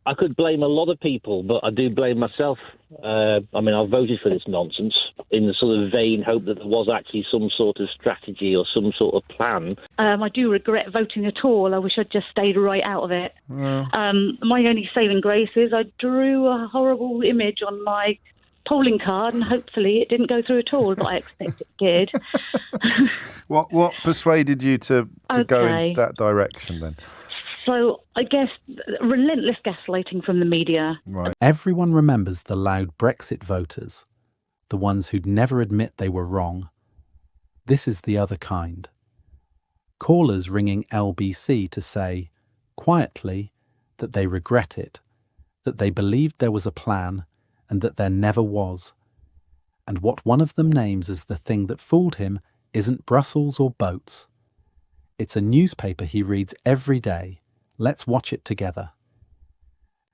I could blame a lot of people, but I do blame myself. I voted for this nonsense in the sort of vain hope that there was actually some sort of strategy or some sort of plan. I do regret voting at all. I wish I'd just stayed right out of it. My only saving grace is I drew a horrible image on my polling card, and hopefully it didn't go through at all, but I expect it did. What persuaded you to go in that direction then? So I guess relentless gaslighting from the media. Right. Everyone remembers the loud Brexit voters, the ones who'd never admit they were wrong. This is the other kind. Callers ringing LBC to say, quietly, that they regret it, that they believed there was a plan and that there never was. And what one of them names as the thing that fooled him isn't Brussels or boats. It's a newspaper he reads every day. Let's watch it together.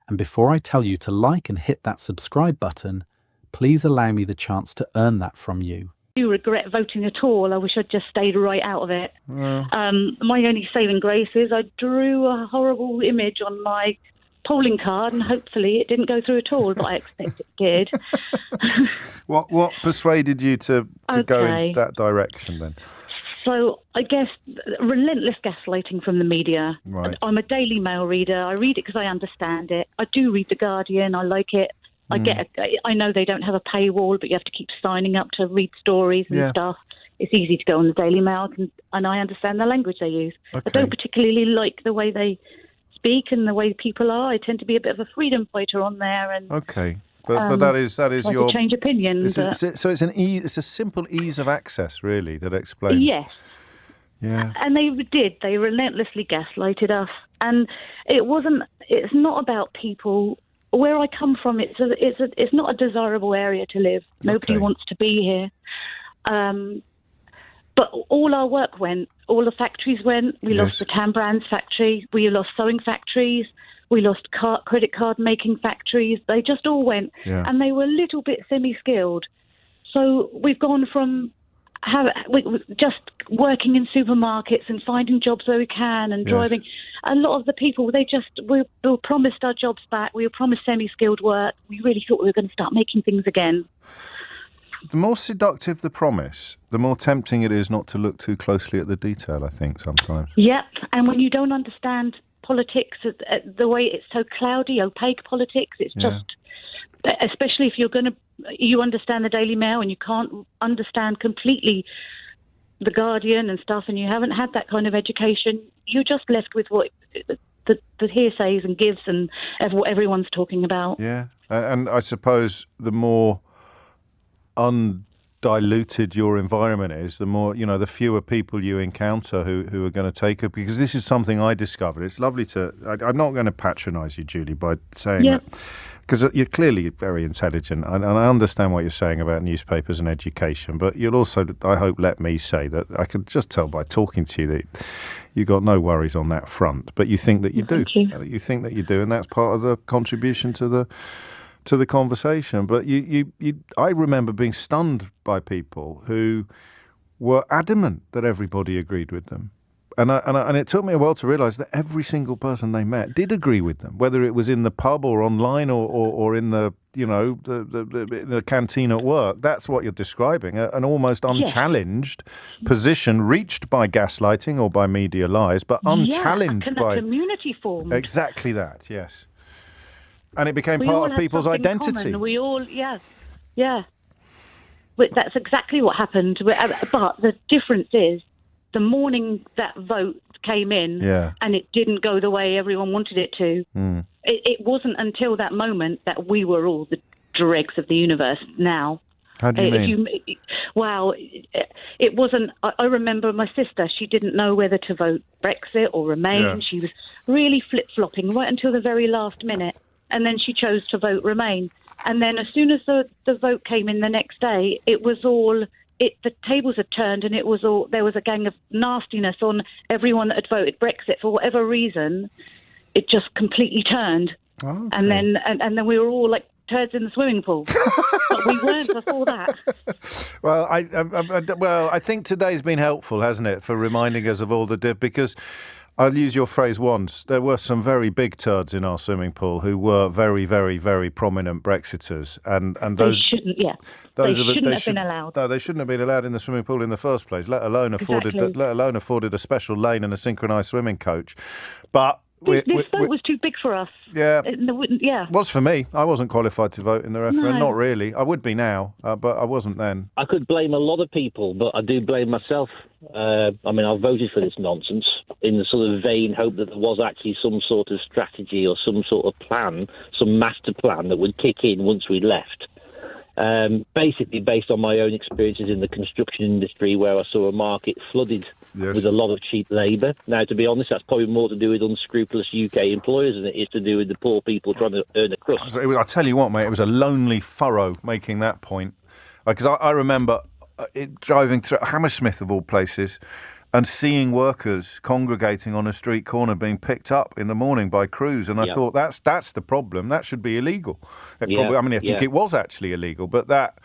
And before I tell you to like and hit that subscribe button, please allow me the chance to earn that from you. I do regret voting at all. I wish I'd just stayed right out of it. My only saving grace is I drew a horrible image on my polling card, and hopefully it didn't go through at all, but I expect it did. What persuaded you to go in that direction then? So I guess relentless gaslighting from the media. Right. I'm a Daily Mail reader. I read it because I understand it. I do read The Guardian. I like it. I know they don't have a paywall, but you have to keep signing up to read stories and stuff. It's easy to go on the Daily Mail, and I understand the language they use. Okay. I don't particularly like the way they speak and the way people are. I tend to be a bit of a freedom fighter on there. And okay. But that is your change opinions. So it's a simple ease of access, really, that explains. Yes. Yeah. And they did. They relentlessly gaslighted us, and it's not about people. Where I come from, it's not a desirable area to live. Nobody wants to be here. But all our work went. All the factories went. We lost the Tam Brands factory. We lost sewing factories. We lost credit card making factories. They just all went. Yeah. And they were a little bit semi-skilled. So we've gone from just working in supermarkets and finding jobs where we can and driving. A lot of the people, we were promised our jobs back. We were promised semi-skilled work. We really thought we were going to start making things again. The more seductive the promise, the more tempting it is not to look too closely at the detail, I think, sometimes. Yep. And when you don't understand politics, the way it's so cloudy, opaque politics, it's just, especially if you understand the Daily Mail and you can't understand completely the Guardian and stuff, and you haven't had that kind of education, you're just left with what the hearsays and gives and what everyone's talking about. Yeah. And I suppose the more undiluted your environment is, the more, the fewer people you encounter who are going to take it. Because this is something I discovered. It's lovely I'm not going to patronise you, Julie, by saying that, because you're clearly very intelligent, and I understand what you're saying about newspapers and education, but you'll also, I hope, let me say that I could just tell by talking to you that you got no worries on that front, but you think that you do. You think that you do, and that's part of the contribution to the conversation. But I remember being stunned by people who were adamant that everybody agreed with them. And it took me a while to realise that every single person they met did agree with them, whether it was in the pub or online or in the the canteen at work. That's what you're describing, an almost unchallenged position reached by gaslighting or by media lies, but unchallenged by... a community formed. Exactly that, yes. And it became part of people's identity. We all, But that's exactly what happened. But the difference is, the morning that vote came in, and it didn't go the way everyone wanted it to, it wasn't until that moment that we were all the dregs of the universe now. How do you mean? It wasn't... I remember my sister, she didn't know whether to vote Brexit or Remain. Yeah. She was really flip-flopping right until the very last minute, and then she chose to vote Remain. And then as soon as the vote came in the next day, it was all... the tables had turned, and there was a gang of nastiness on everyone that had voted Brexit for whatever reason. It just completely turned, and then we were all like turds in the swimming pool, but we weren't before that. Well, I think today's been helpful, hasn't it, for reminding us of all the because I'll use your phrase once. There were some very big turds in our swimming pool who were very, very, very prominent Brexiters, and those shouldn't. Yeah, those they shouldn't have been allowed. No, they shouldn't have been allowed in the swimming pool in the first place. Let alone afforded a special lane and a synchronised swimming coach. But this vote was too big for us. Yeah, yeah. Was for me. I wasn't qualified to vote in the referendum. No. Not really. I would be now, but I wasn't then. I could blame a lot of people, but I do blame myself. I voted for this nonsense in the sort of vain hope that there was actually some sort of strategy or some sort of plan, some master plan that would kick in once we left. Basically based on my own experiences in the construction industry, where I saw a market flooded with a lot of cheap labour. Now, to be honest, that's probably more to do with unscrupulous UK employers than it is to do with the poor people trying to earn a crust. I tell you what, mate, it was a lonely furrow making that point. Because I remember driving through Hammersmith, of all places, and seeing workers congregating on a street corner being picked up in the morning by crews. And I thought, that's the problem. That should be illegal. I think it was actually illegal, but that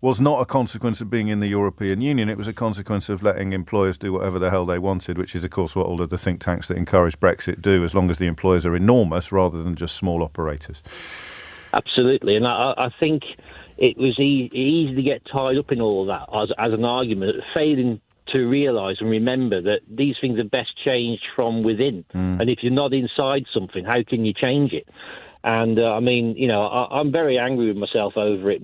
was not a consequence of being in the European Union. It was a consequence of letting employers do whatever the hell they wanted, which is, of course, what all of the think tanks that encourage Brexit do, as long as the employers are enormous rather than just small operators. Absolutely. And I think it was easy to get tied up in all of that as an argument, failing to realise and remember that these things are best changed from within. And if you're not inside something, how can you change it? And I'm very angry with myself over it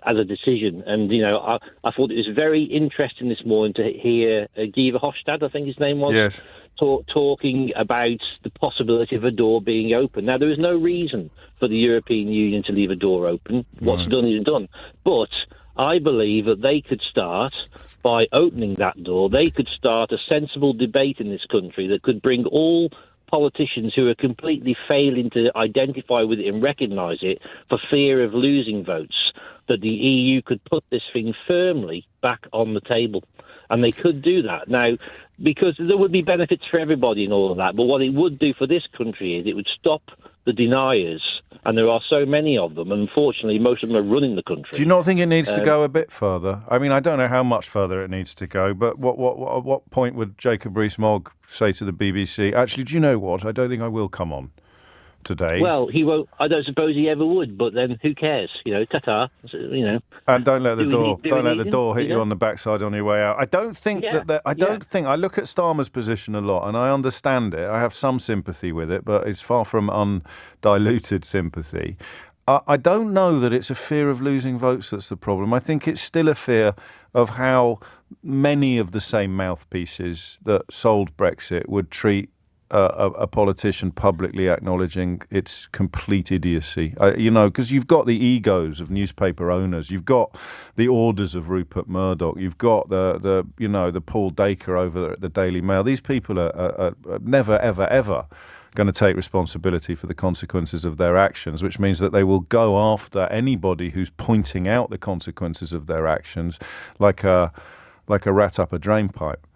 as a decision. And, I thought it was very interesting this morning to hear Guy Verhofstadt, I think his name was, yes, talking about the possibility of a door being open. Now, there is no reason for the European Union to leave a door open. What's done is done. But I believe that they could start by opening that door. They could start a sensible debate in this country that could bring all politicians who are completely failing to identify with it and recognise it for fear of losing votes, that the EU could put this thing firmly back on the table. And they could do that. Now, because there would be benefits for everybody and all of that, but what it would do for this country is it would stop the deniers, and there are so many of them. Unfortunately, most of them are running the country. Do you not think it needs to go a bit further? I mean, I don't know how much further it needs to go, but what point would Jacob Rees-Mogg say to the BBC, actually, do you know what? I don't think I will come on today. Well, he won't. I don't suppose he ever would, but then who cares? Ta-ta. And don't let the door hit you on the backside on your way out. I don't think I look at Starmer's position a lot, and I understand it. I have some sympathy with it, but it's far from undiluted sympathy. I don't know that it's a fear of losing votes that's the problem. I think it's still a fear of how many of the same mouthpieces that sold Brexit would treat a politician publicly acknowledging its complete idiocy. Because you've got the egos of newspaper owners, you've got the orders of Rupert Murdoch, you've got the Paul Dacre over at the Daily Mail. These people are never, ever, ever going to take responsibility for the consequences of their actions, which means that they will go after anybody who's pointing out the consequences of their actions like a rat up a drain pipe,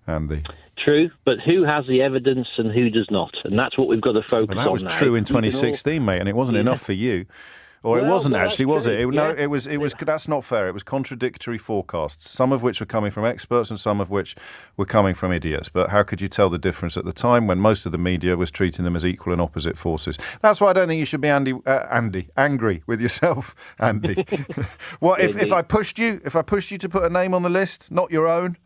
Andy. True, but who has the evidence and who does not? And that's what we've got to focus on now. That was true in 2016, mate, and it wasn't enough for you. Or it wasn't actually, was it? No, it was. That's not fair. It was contradictory forecasts, some of which were coming from experts and some of which were coming from idiots. But how could you tell the difference at the time when most of the media was treating them as equal and opposite forces? That's why I don't think you should be angry with yourself, Andy. What if I pushed you? If I pushed you to put a name on the list, not your own?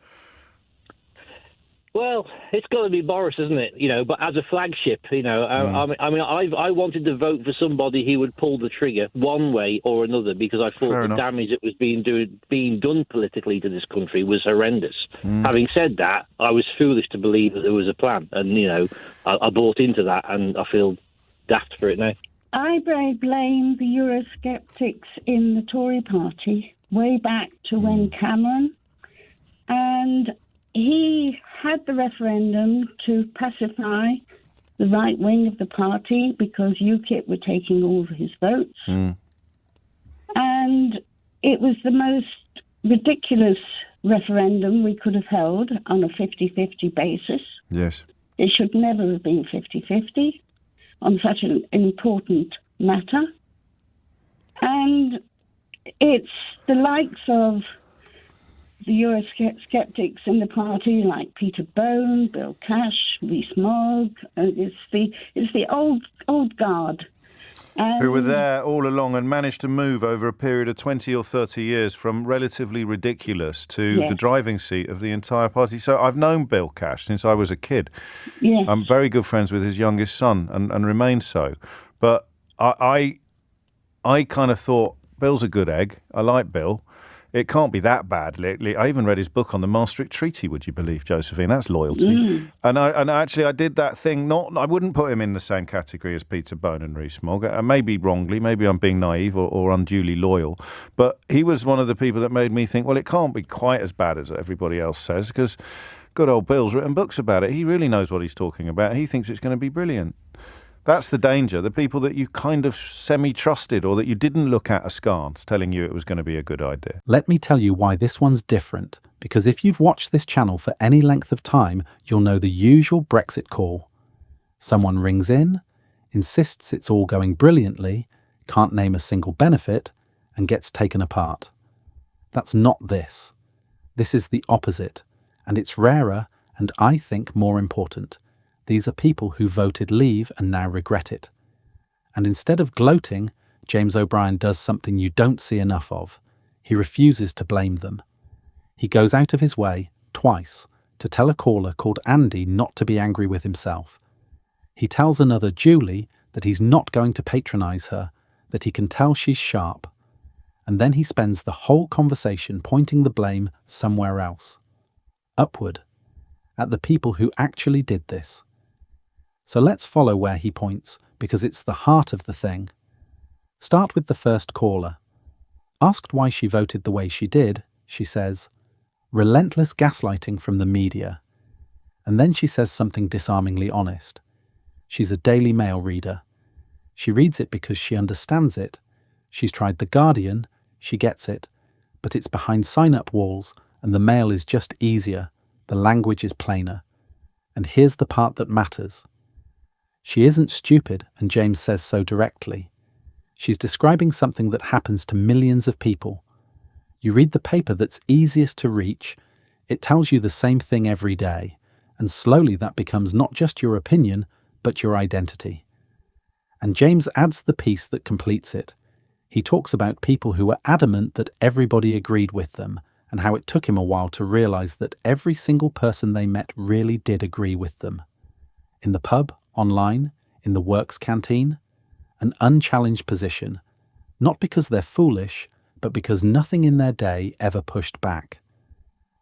Well, it's got to be Boris, isn't it? But as a flagship, I wanted to vote for somebody who would pull the trigger one way or another because I thought the damage that was being done politically to this country was horrendous. Having said that, I was foolish to believe that there was a plan, and I bought into that, and I feel daft for it now. I blame the Eurosceptics in the Tory party way back to when Cameron and he had the referendum to pacify the right wing of the party because UKIP were taking all of his votes. And it was the most ridiculous referendum we could have held on a 50-50 basis. Yes. It should never have been 50-50 on such an important matter. And it's the likes of the Eurosceptics in the party, like Peter Bone, Bill Cash, Rees-Mogg. It's the old guard. Who were there all along and managed to move over a period of 20 or 30 years from relatively ridiculous to the driving seat of the entire party. So I've known Bill Cash since I was a kid. Yes. I'm very good friends with his youngest son and remain so. But I kind of thought, Bill's a good egg. I like Bill. It can't be that bad. I even read his book on the Maastricht Treaty, would you believe, Josephine? That's loyalty. And I did that thing. I wouldn't put him in the same category as Peter Bone and Rees-Mogg. Maybe wrongly, maybe I'm being naive or unduly loyal. But he was one of the people that made me think, well, it can't be quite as bad as everybody else says, because good old Bill's written books about it. He really knows what he's talking about. He thinks it's going to be brilliant. That's the danger. The people that you kind of semi-trusted or that you didn't look at askance telling you it was going to be a good idea. Let me tell you why this one's different, because if you've watched this channel for any length of time, you'll know the usual Brexit call. Someone rings in, insists it's all going brilliantly, can't name a single benefit, and gets taken apart. That's not this. This is the opposite, and it's rarer and I think more important. These are people who voted leave and now regret it. And instead of gloating, James O'Brien does something you don't see enough of. He refuses to blame them. He goes out of his way, twice, to tell a caller called Andy not to be angry with himself. He tells another Julie that he's not going to patronise her, that he can tell she's sharp. And then he spends the whole conversation pointing the blame somewhere else. Upward, at the people who actually did this. So let's follow where he points, because it's the heart of the thing. Start with the first caller. Asked why she voted the way she did, she says, relentless gaslighting from the media. And then she says something disarmingly honest. She's a Daily Mail reader. She reads it because she understands it. She's tried The Guardian, she gets it, but it's behind sign-up walls and the Mail is just easier, the language is plainer. And here's the part that matters. She isn't stupid, and James says so directly. She's describing something that happens to millions of people. You read the paper that's easiest to reach, it tells you the same thing every day, and slowly that becomes not just your opinion, but your identity. And James adds the piece that completes it. He talks about people who were adamant that everybody agreed with them, and how it took him a while to realise that every single person they met really did agree with them. In the pub, online, in the works canteen, an unchallenged position, not because they're foolish, but because nothing in their day ever pushed back.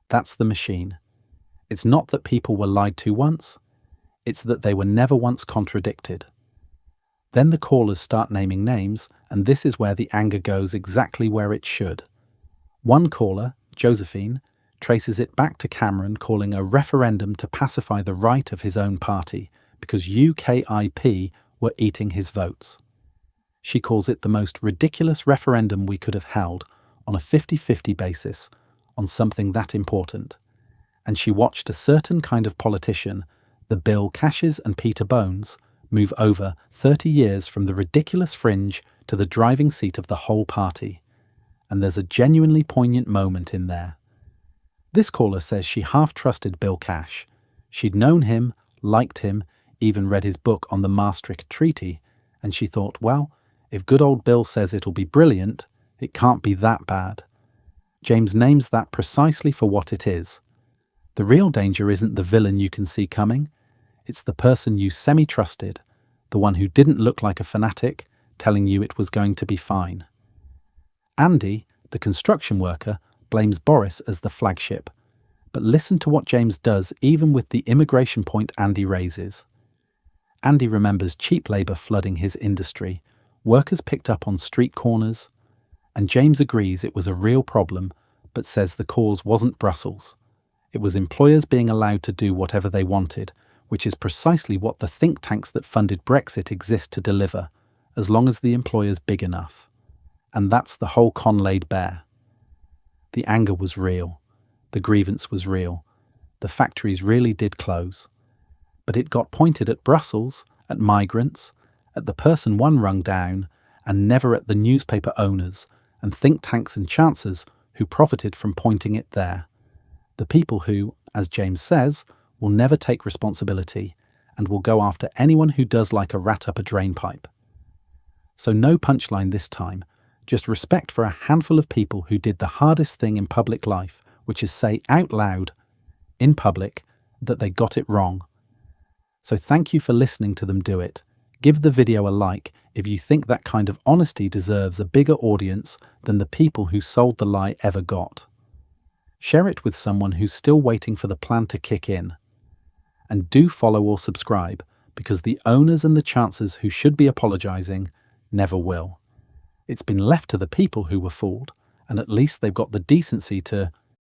That's the machine. It's not that people were lied to once, it's that they were never once contradicted. Then the callers start naming names, and this is where the anger goes exactly where it should. One caller, Josephine, traces it back to Cameron calling a referendum to pacify the right of his own party because UKIP were eating his votes. She calls it the most ridiculous referendum we could have held on a 50-50 basis on something that important. And she watched a certain kind of politician, the Bill Cashes and Peter Bones, move over 30 years from the ridiculous fringe to the driving seat of the whole party. And there's a genuinely poignant moment in there. This caller says she half-trusted Bill Cash. She'd known him, liked him, even read his book on the Maastricht Treaty, and she thought, well, if good old Bill says it'll be brilliant, it can't be that bad. James names that precisely for what it is. The real danger isn't the villain you can see coming, it's the person you semi-trusted, the one who didn't look like a fanatic, telling you it was going to be fine. Andy, the construction worker, blames Boris as the flagship, but listen to what James does even with the immigration point Andy raises. Andy remembers cheap labour flooding his industry, workers picked up on street corners, and James agrees it was a real problem, but says the cause wasn't Brussels. It was employers being allowed to do whatever they wanted, which is precisely what the think tanks that funded Brexit exist to deliver, as long as the employer's big enough. And that's the whole con laid bare. The anger was real. The grievance was real. The factories really did close. But it got pointed at Brussels, at migrants, at the person one rung down, and never at the newspaper owners and think tanks and chancers who profited from pointing it there. The people who, as James says, will never take responsibility and will go after anyone who does like a rat up a drain pipe. So no punchline this time, just respect for a handful of people who did the hardest thing in public life, which is say out loud, in public, that they got it wrong. So thank you for listening to them do it. Give the video a like if you think that kind of honesty deserves a bigger audience than the people who sold the lie ever got. Share it with someone who's still waiting for the plan to kick in. And do follow or subscribe, because the owners and the chancers who should be apologising never will. It's been left to the people who were fooled, and at least they've got the decency to